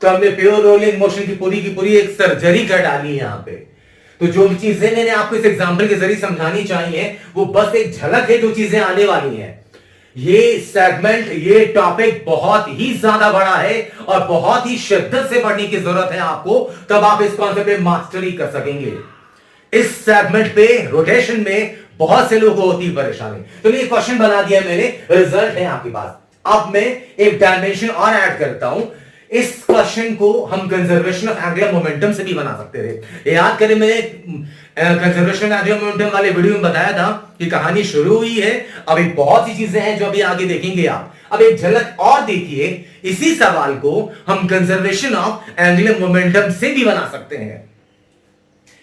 तो हमने प्योर रोलिंग मोशन की पूरी एक सर्जरी कर डाली यहां पे। तो जो चीजें मैंने आपको इस एग्जांपल के जरिए समझानी चाहिए वो बस एक झलक है जो चीजें आने वाली हैं। ये सेगमेंट, ये टॉपिक बहुत ही ज्यादा बड़ा है और बहुत ही शिद्दत से पढ़ने की जरूरत है आपको, तब आप इस कॉन्सेप्ट पे मास्टरी कर सकेंगे। इस सेगमेंट पे रोटेशन में बहुत से लोगों को होती है परेशानी। तो ये क्वेश्चन बना दिया मैंने, रिजल्ट है आपके पास। अब मैं एक डायमेंशन और ऐड करता हूं। इस क्वेश्चन को हम कंजर्वेशन ऑफ एंगुलर मोमेंटम से भी बना सकते थे। याद करें मैंने कंजर्वेशन ऑफ एंगुलर मोमेंटम वाले वीडियो में बताया था कि कहानी शुरू हुई है, अभी बहुत सी चीजें हैं जो अभी आगे देखेंगे आप। अब एक झलक और देखिए, इसी सवाल को हम कंजर्वेशन ऑफ एंगुलर मोमेंटम से भी बना सकते हैं।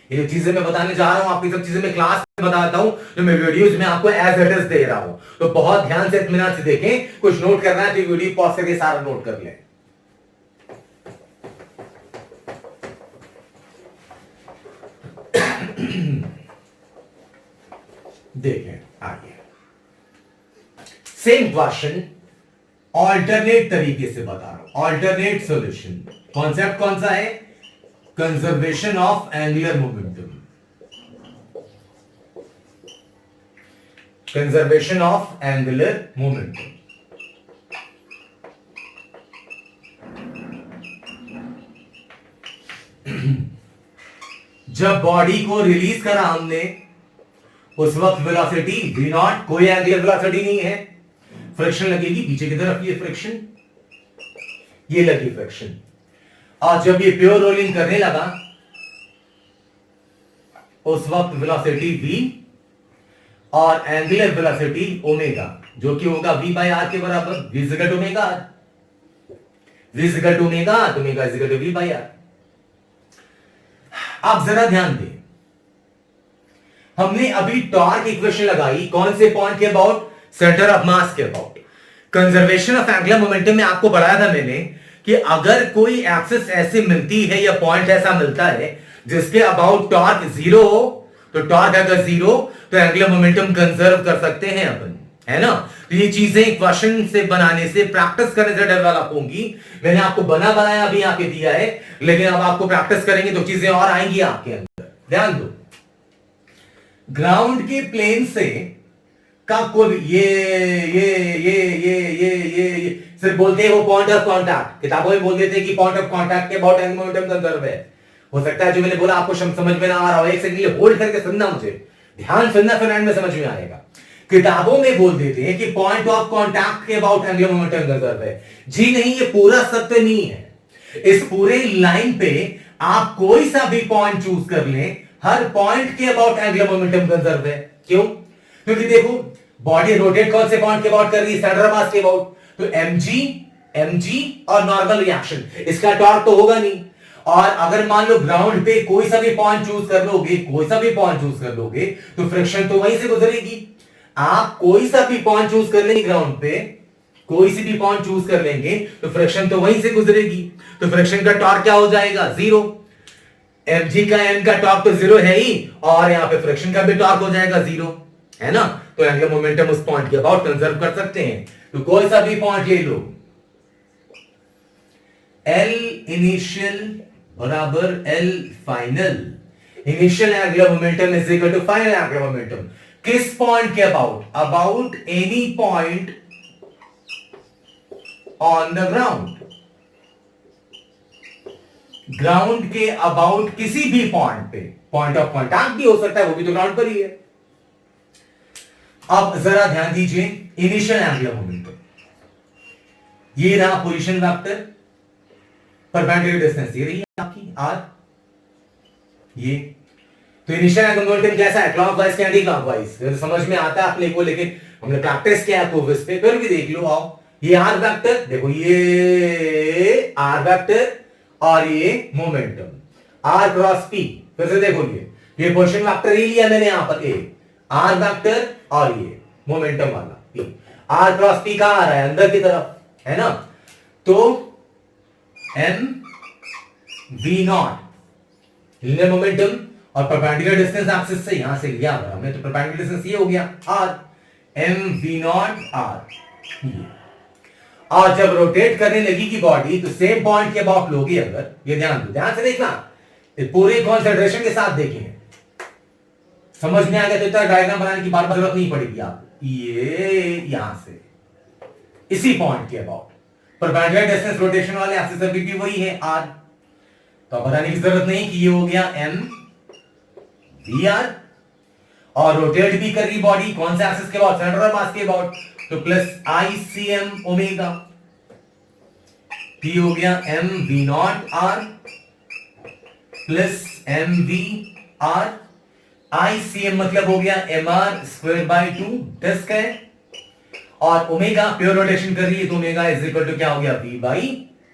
ये जो चीजें मैं बताने जा रहा हूं आपकी सब चीजें मैं क्लास में बताता हूं, जो मैं वीडियोस में आपको एज इट इज दे रहा हूं। तो बहुत ध्यान से इत्मीनान से देखें, कुछ नोट करना है तो वीडियो पॉज करके सारा नोट कर लें। देखें आगे सेम क्वेश्चन ऑल्टरनेट तरीके से बता रहा हूं, ऑल्टरनेट सॉल्यूशन। कॉन्सेप्ट कौन सा है? Conservation of angular momentum, conservation of angular momentum. जब बॉडी को रिलीज करा हमने उस वक्त वेलोसिटी v नॉट, कोई एंगुलर वेलोसिटी नहीं है, फ्रिक्शन लगेगी पीछे की तरफ, ये फ्रिक्शन, ये लगी फ्रिक्शन। और जब ये प्योर रोलिंग करने लगा उस वक्त वेलोसिटी v और एंगुलर वेलोसिटी ओमेगा, जो कि होगा v बाय r के बराबर, v equal to omega r, v equal to omega, omega equal to v by r। आप जरा ध्यान दें, हमने अभी टॉर्क इक्वेशन लगाई कौन से पॉइंट के अबाउट? सेंटर ऑफ मास के about. Conservation of angular momentum में आपको बताया था मैंने कि अगर कोई एक्सिस ऐसी मिलती है या पॉइंट ऐसा मिलता है जिसके अबाउट टॉर्क जीरो हो, तो टॉर्क अगर जीरो तो एंगुलर मोमेंटम कंजर्व कर सकते हैं अपन, है ना। तो ये चीजें क्वेश्चन से बनाने से, प्रैक्टिस करने से डेवलप होंगी। मैंने आपको बना बनाया अभी यहाँ पे दिया है, लेकिन अब आपको प्रैक्टिस करेंगे तो चीजें और आएंगी आपके अंदर। ध्यान दो, ग्राउंड के प्लेन से का कुल ये सिर्फ बोलते हैं वो पॉइंट ऑफ कांटेक्ट, किताबों में बोल देते हैं कि पॉइंट ऑफ कांटेक्ट के अबाउट एंगुलर मोमेंटम कंजर्व है। हो सकता है जो मैंने बोला आपको समझ में ना आ रहा हो, एक सेकंड होल्ड करके सुनना, मुझे ध्यान सुनना, फिर एंड में समझ में आएगा। किताबों में बोल देते हैं कि पॉइंट ऑफ कांटेक्ट के अबाउट एंगुलर मोमेंटम कंजर्व है। जी नहीं, ये पूरा सत्य नहीं है। इस पूरे लाइन पे आप कोई सा भी पॉइंट चूज कर लें, हर पॉइंट के अबाउट एंगुलर मोमेंटम कंजर्व है। क्यों? क्योंकि देखो बॉडी रोटेट कौन से पॉइंट के अबाउट कर रही है? सेंटर ऑफ मास के अबाउट। तो mg और नॉर्मल रिएक्शन, इसका टॉर्क तो होगा नहीं। और अगर मान लो ग्राउंड पे कोई सा भी पॉइंट चूज कर लोगे, तो फ्रिक्शन तो वहीं से गुजरेगी। आप कोई सा भी पॉइंट चूज कर लेंगे ग्राउंड पे, कोई सी भी पॉइंट चूज कर लेंगे तो फ्रिक्शन तो वहीं से गुजरेगी। तो फ्रिक्शन का टॉर्क क्या हो जाएगा? 0। mg का m का टॉर्क तो 0 है ही, और यहां पे फ्रिक्शन का भी टॉर्क हो जाएगा 0, है ना। तो एंगुलर मोमेंटम उस पॉइंट के अबाउट कंजर्व कर सकते हैं। तो कोई सा भी पॉइंट ले लो, L इनिशियल बराबर L final. Initial angular momentum is equal to final angular momentum. किस पॉइंट के about? About any point on the ground. Ground के अबाउट किसी भी पॉइंट पे, पॉइंट ऑफ कांटेक्ट भी हो सकता है, वो भी तो ग्राउंड पर ही है। अब जरा ध्यान दीजिए, इनिशियल एंगुलर मोमेंटम, ये रहा पोजीशन वेक्टर, परपेंडिकुलर डिस्टेंस ये रही आपकी r, ये तो इनिशियल एंगुलर मोमेंटम कैसा है? क्लॉकवाइज के एंटी क्लॉकवाइज। तो समझ में आता है अपने को, लेकिन हमने प्रैक्टिस किया है कोविस पे, फिर भी देख लो। आओ, ये r वेक्टर देखो, ये r वेक्टर और ये मोमेंटम r क्रॉस p। फिर से देखो, ये पोजीशन वेक्टर ही लिया मैंने यहां पर, r वेक्टर और ये मोमेंटम वाला p। r क्रॉस p कहां आ रहा है? अंदर की तरफ, है ना। तो m v not linear momentum और परपेंडिकुलर डिस्टेंस एक्सिस से यहां से लिया अगर हमने, तो परपेंडिकुलर डिस्टेंस ये हो गया r, m v not r। और जब रोटेट करने लगेगी बॉडी तो सेम पॉइंट के अबाउट लोगे अगर, ये ध्यान से देखना, पूरे कॉन्सेंट्रेशन के साथ देखेंगे, समझ में आ गया तो इतना डायग्राम बनाने की बार बार जरूरत नहीं पड़ेगी आपको। ये यहां से इसी पॉइंट के अबाउट परपेंडिकुलर डिस्टेंस रोटेशन वाले एक्सिस पर भी वही है r, तो बताने की जरूरत नहीं कि ये हो गया m v r, और रोटेट भी कर रही बॉडी कौन से एक्सिस के अबाउट? सेंटर ऑफ मास के अबाउट, तो plus i c m omega, p हो गया m v not r plus m v r, i c m मतलब हो गया m r square by 2 disc है, और ओमेगा प्योर रोटेशन कर रही है तो ओमेगा इज इक्वल टू क्या हो गया? v by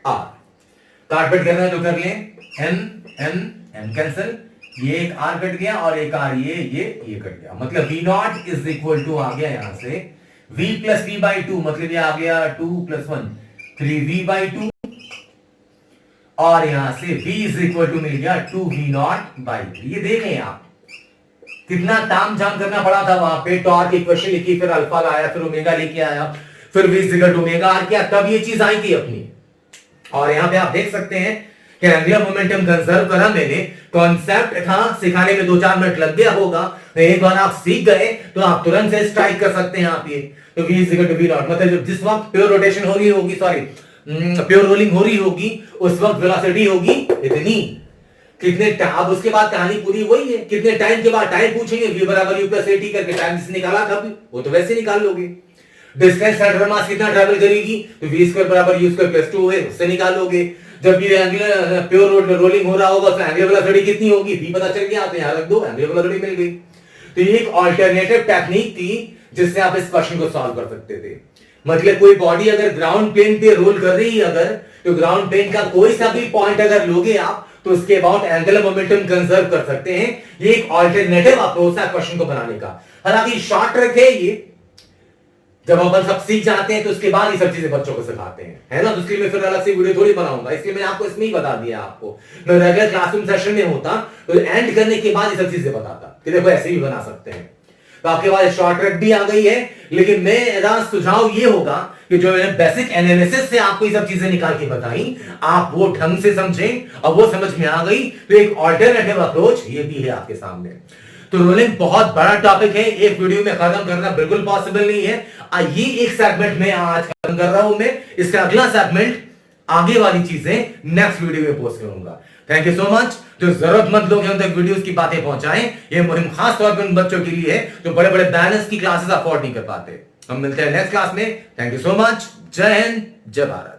r। काटपीट करना है तो कर लें, m कैंसिल, ये एक r कट गया और एक r ये कट गया, मतलब v naught is equal to आ गया यहां से v प्लस v बाई 2, मतलब ये आ गया 2 प्लस 1 3v बाई 2, और यहां से v इज इक्वल टू मिल गया 2v नॉट बाई 3। ये देखें आप कितना ताम झाम करना पड़ा था वहां पे, टॉर्क इक्वेशन लिखी, फिर अल्फा लाया, फिर ओमेगा लेके आया, फिर v is equal to omega r किया, तब ये चीज आई थी अपनी। और यहां पे आप देख सकते हैं कि एंगुलर मोमेंटम कंजर्व करा मैंने, कॉन्सेप्ट था, सिखाने में 2-4 मिनट लग गया होगा, तो एक बार आप सीख गए तो आप तुरंत से स्ट्राइक कर सकते हैं आप ये। तो v is equal to v naught, मतलब जिस वक्त प्योर रोटेशन हो रही होगी, सॉरी प्योर रोलिंग हो रही होगी, उस वक्त वेलोसिटी होगी इतनी, कितने अब उसके बाद कहानी पूरी वही है, कितने टाइम के बाद टाइम पूछेंगे, v बराबर u प्लस at करके टाइम जिसने निकाला था वो तो वैसे निकाल लोगे। डिस्टेंस सेंटर मास कितना ट्रैवल करेगी, तो v स्क्वायर बराबर u स्क्वायर प्लस 2 है, उससे निकाल लोगे। जब ये एंगुलर प्योर रोलिंग हो रहा होगा तो एंगुलर वेलोसिटी कितनी होगी, v पता चल गया, तो यहां रख दो, एंगुलर वेलोसिटी मिल गई। तो ये एक अल्टरनेटिव टेक्निक थी जिससे आप इस क्वेश्चन को सॉल्व कर सकते थे। मतलब कोई बॉडी अगर ग्राउंड प्लेन पे रोल कर रही है अगर, तो ग्राउंड प्लेन का कोई सा भी पॉइंट अगर लोगे आप तो उसके अबाउट एंगुलर मोमेंटम कंजर्व कर सकते हैं। ये एक अल्टरनेटिव अप्रोच है क्वेश्चन को बनाने का। हालांकि शॉर्ट ट्रिक है ये, जब अपन सब सीख जाते हैं तो उसके बाद ये सब चीजें बच्चों को सिखाते हैं, है ना। तो इसलिए मैं फिर अलग से वीडियो थोड़ी बनाऊंगा, इसलिए मैंने आपको इसमें ही बता दिया। आपको मैं रेगुलर क्लासरूम सेशन में होता तो एंड करने के बाद ये सब चीजें बताता कि देखो ऐसे भी बना सकते हैं। तो आपके पास शॉर्ट ट्रैक भी आ गई है, लेकिन मेरा सुझाव ये होगा कि जो मैंने बेसिक एनालिसिस से आपको ये सब चीजें निकाल के बताई, आप वो ढंग से समझें और वो समझ में आ गई तो एक ऑल्टरनेटिव अप्रोच ये भी है आपके सामने। तो रोलिंग बहुत बड़ा टॉपिक है, एक वीडियो में खत्म करना बिल्कुल पॉसिबल नहीं है। ये एक सेगमेंट में आज खत्म कर रहा हूं मैं, इसका अगला सेगमेंट आगे वाली चीजें नेक्स्ट वीडियो में पोस्ट करूंगा। Thank you so much. जो जरूरतमंद लोग हैं उन तक वीडियोस की बातें पहुंचाएं। ये मुहिम खास तौर पर उन बच्चों के लिए है जो बड़े बड़े बैलेंस की क्लासेस अफोर्ड नहीं कर पाते। हम मिलते हैं नेक्स्ट क्लास में। Thank you so much. जय हिंद, जय भारत।